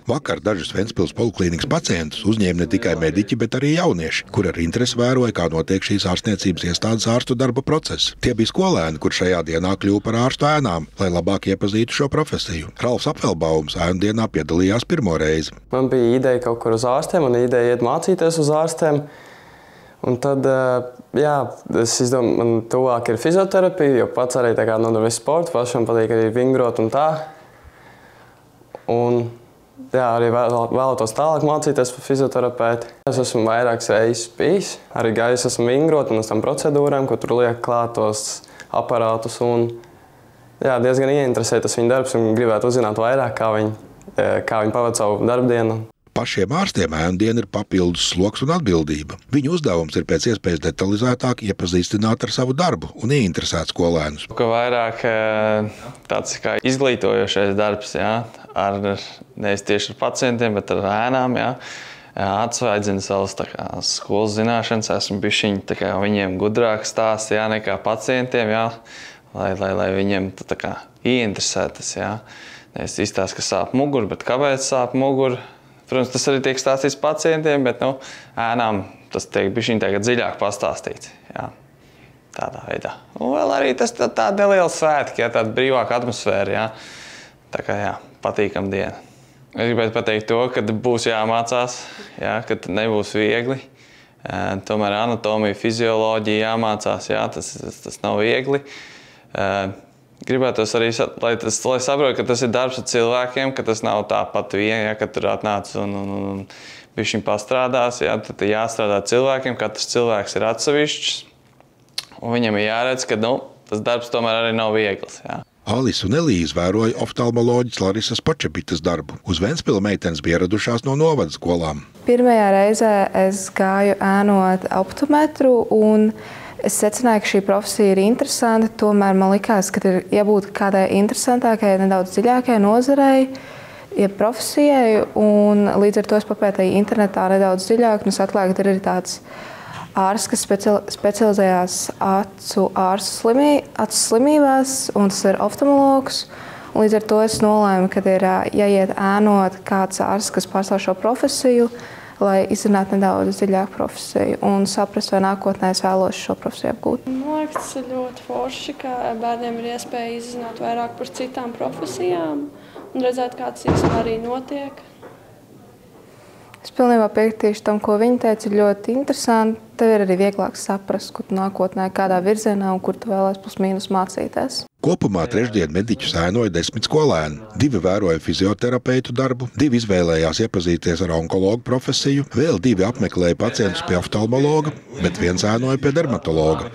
Vakar dažus Ventspils poliklīnikas pacientus uzņēma ne tikai mediķi, bet arī jaunieši, kuri ar interesi vēroja, kā notiek šīs ārstniecības iestādes ārstu darba process. Tie bija skolēni, kur šajā dienā kļuva par ārstu ēnām, lai labāk iepazītu šo profesiju. Ralfs Apfelbaums ēnu dienā piedalījās pirmo reizi. Man bija ideja kaut kur uz ārstiem, man ideja iet mācīties uz ārstiem. Un tad, es izdomāju, man tuvāk ir fizioterapija, jo pats arī tā kā nodarbojas sportu, pašam patīk arī vingrot un tā. Un arī vēlētos tālāk mācīties par fizioterapeitu. Es esmu vairākas reizes bijis, arī gājis esmu vingrot un uz tām procedūrām, ko tur liek klāt tos aparātus. Un, diezgan ieinteresē tas viņa darbs un gribētu uzzināt vairāk, kā viņi pavada savu darbdienu. Pašiem ārstiem ēnu diena ir papildus sloks un atbildība. Viņu uzdevums ir pēc iespējas detalizētāk iepazīstināt ar savu darbu un ieinteresēt skolēnus. Vairāk tāds kā izglītojošais darbs, nevis tieši ar pacientiem, bet ar ēnām. Atsvaidzina savas skolas zināšanas, esmu bišķiņ viņiem gudrāk stāsts nekā pacientiem, lai viņiem ieinteresēt tas. Nevis izstāst, ka sāp muguru, bet kāpēc sāp muguru. Protams, tas arī tiek stāstīts pacientiem, bet ēnām tas tiek bišķiņ tagad dziļāk pastāstīts. Tādā veidā. Un vēl arī tas tāda neliela svētki, tāda brīvāka atmosfēra. Tā kā patīkam diena. Es gribētu pateikt to, ka būs jāmācās, ka nebūs viegli. Tomēr anatomija, fizioloģija jāmācās, tas nav viegli. Gribētos arī, lai saprotu, ka tas ir darbs ar cilvēkiem, ka tas nav tāpat vien, ka tur atnāc un bišķiņ pastrādās. Tad jāstrādā cilvēkiem, katrs cilvēks ir atsevišķs. Un viņam ir jāredz, ka tas darbs tomēr arī nav viegls. Alisa un Elīze vēroja oftalmoloģis Larisas Počebitas darbu. Uz Ventspila meitenes bija ieradušās no novada skolām. Pirmajā reizē es gāju ēnot optometru un es secināju, ka šī profesija ir interesanta, tomēr man likās, ka ir jābūt kādai interesantākai, nedaudz dziļākai nozarei, profesijai, un līdz ar to es papētīju internetā nedaudz dziļāk, un es atklāju, ka ir arī tāds ārsts, kas specializējās acu slimībās, un tas ir oftalmologs. Līdz ar to es nolēmu, ka ir jāiet ēnot kāds ārsts, kas pārstāv šo profesiju, lai izzinātu nedaudz dziļāku profesiju un saprast, vai nākotnē es vēlos šo profesiju apgūt. Man liekas, tas ir ļoti forši, ka bērniem ir iespēja izzināt vairāk par citām profesijām un redzēt, kā tas īstenībā arī notiek. Es pilnībā piekritīšu tam, ko viņa teica, ir ļoti interesanti. Tev ir arī vieglāk saprast, kur tu nākotnē, kādā virzienā un kur tu vēlēs plus mīnus mācīties. Kopumā trešdien mediķus ēnoja 10 skolēni. 2 vēroja fizioterapeitu darbu, 2 izvēlējās iepazīties ar onkologu profesiju, vēl 2 apmeklēja pacientus pie oftalmologa, bet 1 ēnoja pie dermatologa.